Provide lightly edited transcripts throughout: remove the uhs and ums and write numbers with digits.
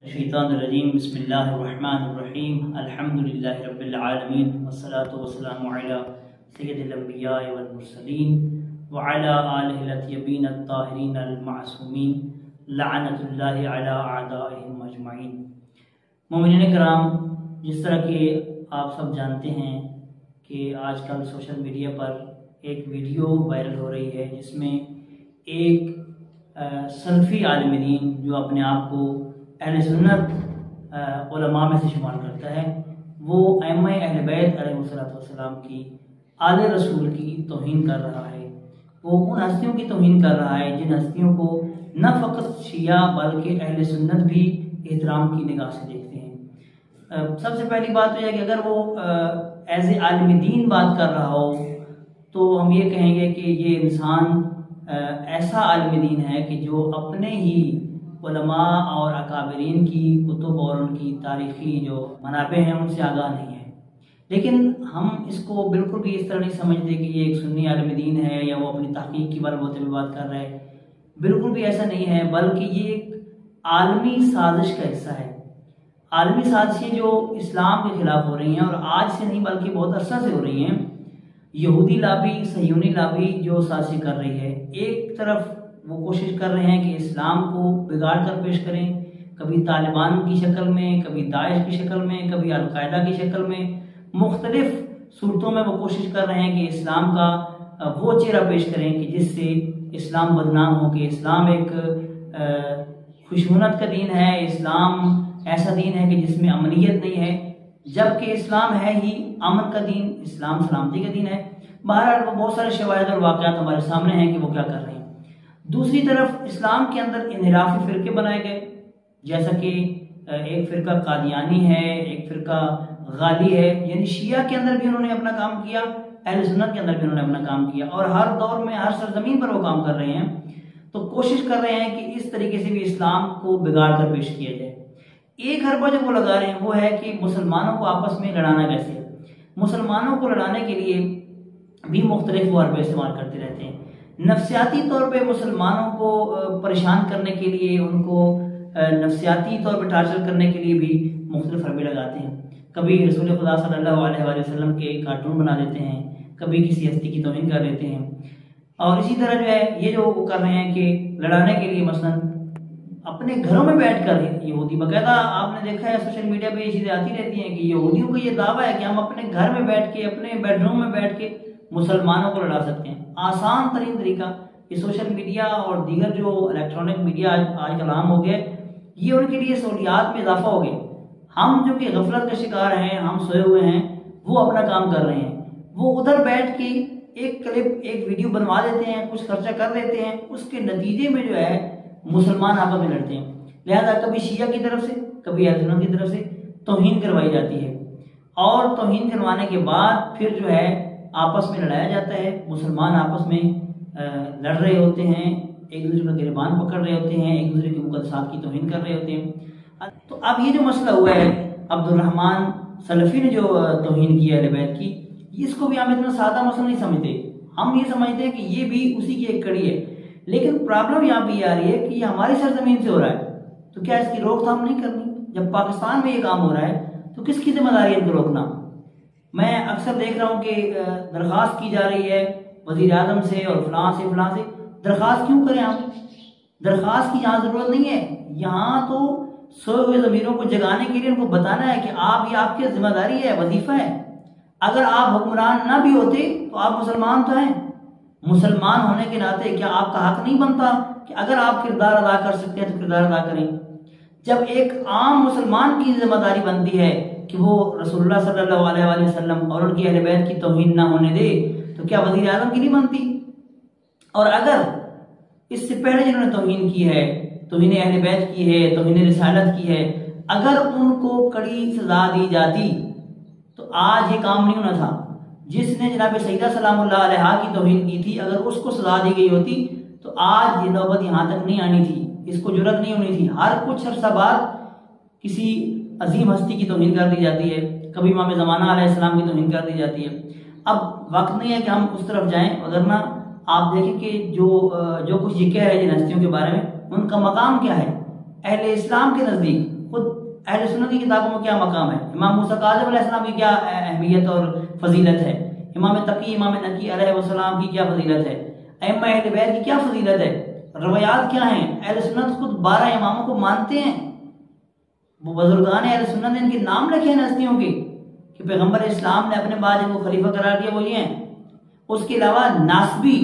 शैतानिर्रजीम बिस्मिल्लाहिर्रहमानिर्रहीम अल्हम्दुलिल्लाहि रब्बिल आलमीन वस्सलातु वस्सलामु अला सय्यिदिल अंबिया वल मुरसलीन व अला आलिहिल अत्यबीन अत्ताहिरीन अल मासूमीन लअनतुल्लाहि अला अअदाइहिम अजमईन। मोमिनीन कराम, जिस तरह के आप सब जानते हैं कि आजकल सोशल मीडिया पर एक वीडियो वायरल हो रही है जिसमें एक सल्फ़ी आलिम दीन जो अपने आप को अहले सुन्नत उलमा में से शुमार करता है, वो अइम्मा अहले बैत अलैहिस्सलाम की आले रसूल की तौहीन कर रहा है। वो उन हस्तियों की तौहीन कर रहा है जिन हस्तियों को न फ़कत शिया बल्कि अहले सुन्नत भी एहतराम की निगाह से देखते हैं। सबसे पहली बात तो यह कि अगर वो एज ए आलिम दीन बात कर रहा हो तो हम ये कहेंगे कि ये इंसान ऐसा आलिम दीन है कि जो अपने ही उलमा और अकाबरीन की कुतुब और उनकी तारीख़ी जो मनाबे हैं उनसे आगाह नहीं है। लेकिन हम इसको बिल्कुल भी इस तरह नहीं समझते कि ये एक सुन्नी आलिम दीन है या वो अपनी तहक़ीक़ की बलबूते में बात कर रहा है। बिल्कुल भी ऐसा नहीं है, बल्कि ये एक आलमी साजिश का हिस्सा है। आलमी साजिशें जो इस्लाम के ख़िलाफ़ हो रही हैं और आज से नहीं बल्कि बहुत अरसा से हो रही हैं। यहूदी लाबी, सह्यूनी लाबी जो साजिशें कर रही है, एक तरफ वो कोशिश कर रहे हैं कि इस्लाम को बिगाड़ कर पेश करें, कभी तालिबान की शक्ल में, कभी दाइश की शक्ल में, कभी अलकायदा की शक्ल में, मुख्तलिफ सूरतों में वो कोशिश कर रहे हैं कि इस्लाम का वो चेहरा पेश करें कि जिससे इस्लाम बदनाम हो, कि इस्लाम एक खुशूनत का दीन है, इस्लाम ऐसा दीन है कि जिसमें अमनीयत नहीं है, जबकि इस्लाम है ही अमन का दीन, इस्लाम सलामती का दीन है। बहरहाल वो बहुत सारे शवाहिद और वाक़यात हमारे सामने हैं कि वो क्या कर रहे हैं। दूसरी तरफ इस्लाम के अंदर इन्हिराफी फ़िरके बनाए गए, जैसा कि एक फ़िरका कादियानी है, एक फ़िरका गाली है, यानी शिया के अंदर भी उन्होंने अपना काम किया, अहले सुन्नत के अंदर भी उन्होंने अपना काम किया और हर दौर में हर सरजमीन पर वो काम कर रहे हैं। तो कोशिश कर रहे हैं कि इस तरीके से भी इस्लाम को बिगाड़ कर पेश किया जाए। एक हरबा जो वो लगा रहे हैं वो है कि मुसलमानों को आपस में लड़ाना कैसे। मुसलमानों को लड़ाने के लिए भी मुख्तलिफ वो हरबे इस्तेमाल करते रहते हैं। नफ्सियाती तौर पे मुसलमानों को परेशान करने के लिए, उनको नफ्सियाती तौर पे टार्चर करने के लिए भी मुख्तलिफ हरबे लगाते हैं। कभी रसूल खुदा सल्लल्लाहु अलैहि वसल्लम के कार्टून बना देते हैं, कभी किसी हस्ती की तौहीन कर देते हैं। और इसी तरह जो है ये जो वो कर रहे हैं कि लड़ाने के लिए मसलन अपने घरों में बैठ कर यहूदी, बाकायदा आपने देखा है सोशल मीडिया पे ये चीज़ें आती रहती हैं कि यहूदियों को ये दावा है कि हम अपने घर में बैठ के, अपने बेडरूम में बैठ के मुसलमानों को लड़ा सकते हैं। आसान तरीन तरीका ये सोशल मीडिया और दीगर जो इलेक्ट्रॉनिक मीडिया आजकल आम हो गया, ये उनके लिए सहूलियात में इजाफा हो गया। हम जो कि गफलत का शिकार हैं, हम सोए हुए हैं, वो अपना काम कर रहे हैं। वो उधर बैठ के एक क्लिप, एक वीडियो बनवा देते हैं, कुछ खर्चा कर देते हैं, उसके नतीजे में जो है मुसलमान आपस में लड़ते हैं। लिहाजा कभी शिया की तरफ से, कभी अहले सुन्नत की तरफ से तौहीन करवाई जाती है और तौहीन करवाने के बाद फिर जो है आपस में लड़ाया जाता है। मुसलमान आपस में लड़ रहे होते हैं, एक दूसरे का गिरबान पकड़ रहे होते हैं, एक दूसरे के मुक़द्दसात की तौहीन कर रहे होते हैं। तो अब ये जो मसला हुआ है अब्दुर्रहमान सलफ़ी ने जो तौहीन की है अहले बैत की, इसको भी हम इतना सादा मसला नहीं समझते। हम ये समझते हैं कि ये भी उसी की एक कड़ी है। लेकिन प्रॉब्लम यहाँ पे आ रही है कि ये हमारी सरजमीन से हो रहा है, तो क्या इसकी रोकथाम नहीं करनी? जब पाकिस्तान में ये काम हो रहा है तो किसकी जिम्मेदारी है इनको रोकना? मैं अक्सर देख रहा हूँ कि दरख्वास्त की जा रही है वज़ीर आज़म से और फलां से। दरख्वास्त क्यों करें हम? दरख्वास्त की यहाँ ज़रूरत नहीं है। यहाँ तो सोए हुए ज़मीरों को जगाने के लिए उनको बताना है कि आप, ये आपकी जिम्मेदारी है, वजीफ़ा है। अगर आप हुक्मरान ना भी होते तो आप मुसलमान तो हैं। मुसलमान होने के नाते क्या आपका हक नहीं बनता कि अगर आप किरदार अदा कर सकते हैं तो किरदार अदा करें? जब एक आम मुसलमान की जिम्मेदारी बनती है कि वो रसूलुल्लाह सल्लल्लाहु अलैहि वसल्लम और उनकी अहले बैत की तौहीन ना होने दे, तो क्या वज़ीर आज़म की नहीं बनती? और अगर इससे पहले जिन्होंने तौहीन की है, तौहीन अहले बैत की है, तौहीन रिसालत की है, अगर उनको कड़ी सजा दी जाती तो आज ये काम नहीं होना था। जिसने जनाब सईदा सलामुल्लाह अलैहा की तौहीन की थी, अगर उसको सजा दी गई होती तो आज ये नौबत यहाँ तक नहीं आनी थी, इसको जुर्रत नहीं होनी थी। हर कुछ अरसा बाद किसी अजीम हस्ती की तौहीन कर दी जाती है, कभी इमाम ज़माना अलैहिस्सलाम की तौहीन कर दी जाती है। अब वक्त नहीं है कि हम उस तरफ जाएं, वरना आप देखें कि जो कुछ ये कह रहे हैं जिन हस्तियों के बारे में, उनका मकाम क्या है। अहले इस्लाम के नज़दीक खुद अहले सुन्नत की किताबों में क्या मकाम है, इमाम मूसा काज़िम अलैहिस्सलाम की क्या अहमियत और फजीलत है, इमाम तकी इमाम नकी अलैहिस्सलाम की क्या फजीलत है, अइम्मा अहले बैत की क्या फजीलत है, रवायात क्या हैं। अहले सुन्नत खुद 12 इमामों को मानते हैं, वो बुजुर्गान अहले सुन्नत ने इनके नाम रखे हैं हस्तियों के कि पैगंबर इस्लाम ने अपने बाद जिनको खलीफा करार दिया वो ये हैं। उसके अलावा नासबी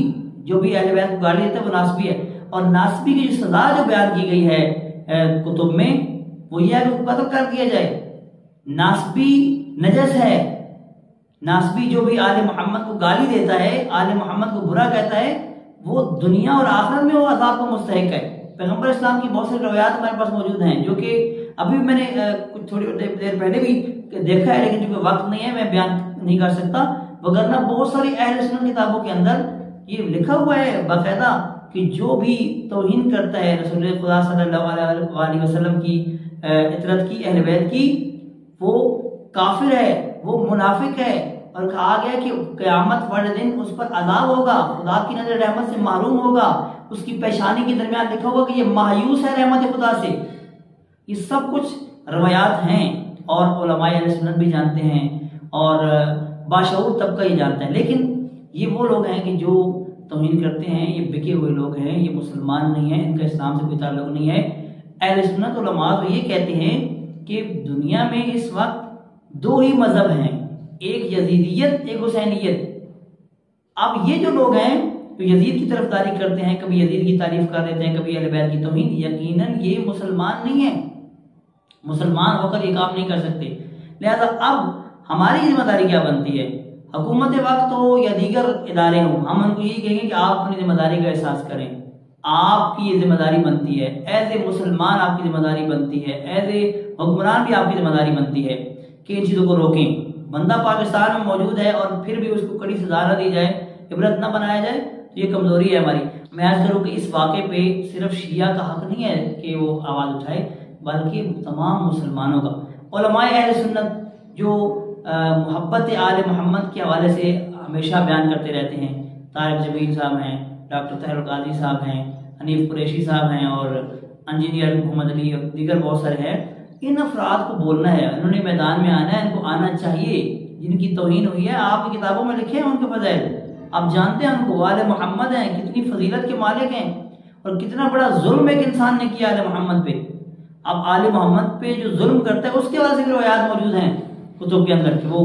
जो भी अहले बैत को गाली देता है वो नासबी है, और नासबी की जो सजा जो बयान की गई है कुतुब में वो ये है कि उसको कत्ल कर दिया जाए। नासबी नजस है, नासबी जो भी आले मोहम्मद को गाली देता है, आले मोहम्मद को बुरा कहता है, वो दुनिया और आखिरत में वो अज़ाब का मुस्तहिक है। पैगंबर इस्लाम की बहुत सारी रवायात हमारे पास मौजूद हैं जो कि अभी मैंने कुछ थोड़ी देर पहले भी देखा है, लेकिन चूंकि वक्त नहीं है मैं बयान नहीं कर सकता, वगरना बहुत सारी अहले सुन्नत किताबों के अंदर ये लिखा हुआ है बाकायदा कि जो भी तौहीन करता है रसूल खुदा सल्लल्लाहु अलैहि वसल्लम की इतरत की, अहले बैत की, वो काफिर है, वो मुनाफिक है। और कहा गया कि क़यामत वाले दिन उस पर अज़ाब होगा, खुदा की नजर रहमत से महरूम होगा, उसकी पेशानी के दरमियान लिखा होगा कि ये मायूस है रहमत खुदा से। ये सब कुछ रवायात हैं और उलमाए अहले सुन्नत भी जानते हैं और बाशऊर तबका ये जानता है। लेकिन ये वो लोग हैं कि जो तौहीन करते हैं, ये बिके हुए लोग हैं, ये मुसलमान नहीं है, इनका इस्लाम से कोई ताल्लुक नहीं है। अहले सुन्नत उलमा तो ये कहते हैं कि दुनिया में इस वक्त 2 ही मजहब हैं, एक यजीदियत एक हुसैनियत। अब ये जो लोग हैं तो यजीद की तरफदारी करते हैं, कभी यजीद की तारीफ कर देते हैं, कभी अहले बैत की तौहीन, यकीनन ये मुसलमान नहीं है, मुसलमान होकर ये काम नहीं कर सकते। लिहाजा अब हमारी जिम्मेदारी क्या बनती है, हुकूमत वक्त हो या दीगर इदारे हों, हम उनको यही कहेंगे कि आप अपनी जिम्मेदारी का एहसास करें। आपकी ये जिम्मेदारी बनती है, एज ए मुसलमान आपकी जिम्मेदारी बनती है, एज ए हुक्मरान भी आपकी जिम्मेदारी बनती है कि इन चीज़ों को रोकें। बंदा पाकिस्तान में मौजूद है और फिर भी उसको कड़ी सजा न दी जाए, इबरत न बनाया जाए, तो ये कमजोरी है हमारी। मैं अर्ज करूँ कि इस वाक़े पे सिर्फ शिया का हक नहीं है कि वो आवाज़ उठाए, बल्कि तमाम मुसलमानों का। उलमाए अहले सुन्नत जो मोहब्बत आले मोहम्मद के हवाले से हमेशा बयान करते रहते हैं, तारिक जमील साहब हैं, डॉक्टर तहरुल काजी साहब हैं, हनीफ कुरैशी साहब हैं और इंजीनियर मोहम्मद अली और दीगर बहुत सारे हैं। इन अफराद को बोलना है, उन्होंने मैदान में आना है, इनको आना चाहिए। जिनकी तौहीन हुई है आपकी किताबों में लिखे हैं उनके फज़ाइल, आप जानते हैं उनको, आले मोहम्मद हैं, कितनी फजीलत के मालिक हैं और कितना बड़ा जुल्म एक इंसान ने किया आले मोहम्मद पे। अब आले मोहम्मद पे जो जुल्म करता है उसके वजह से रिवायात मौजूद हैं कुतुब के अंदर कि वो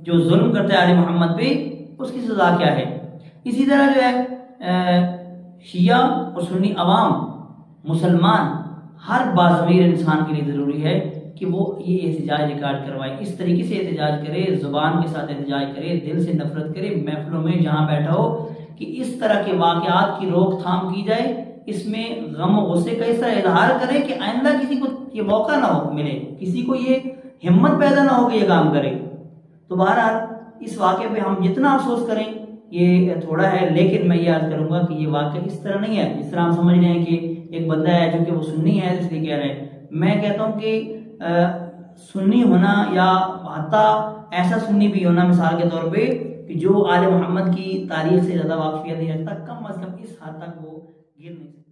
जो जुल्म करता है आले मोहम्मद पे उसकी सजा क्या है। इसी तरह जो है शिया और सुन्नी अवाम मुसलमान हर बाज़मीर इंसान के लिए ज़रूरी है कि वो ये एहतजाज रिकॉर्ड करवाए, इस तरीके से एहतजाज करे, ज़ुबान के साथ एहतजाज करे, दिल से नफरत करे, महफिलों में जहाँ बैठा हो कि इस तरह के वाक़यात की रोकथाम की जाए, इसमें गम गुस्से का इस तरह इजहार करे कि आइंदा किसी को ये मौका ना हो मिले, किसी को ये हिम्मत पैदा ना हो कि ये काम करे। तो बहरहाल इस वाक़े पे हम जितना अफसोस करें ये थोड़ा है, लेकिन मैं ये याद करूँगा कि ये वाक़या इस तरह नहीं है जिस तरह हम समझ रहे हैं कि एक बंदा है जो कि वो सुन्नी है इसलिए कह रहे हैं। मैं कहता हूँ कि सुन्नी होना या हत्ता ऐसा सुन्नी भी होना, मिसाल के तौर पे कि जो आले मोहम्मद की तारीख से ज़्यादा वाकफियत नहीं रखता, कम अज़ कम इस हद तक वो गिर नहीं सकता।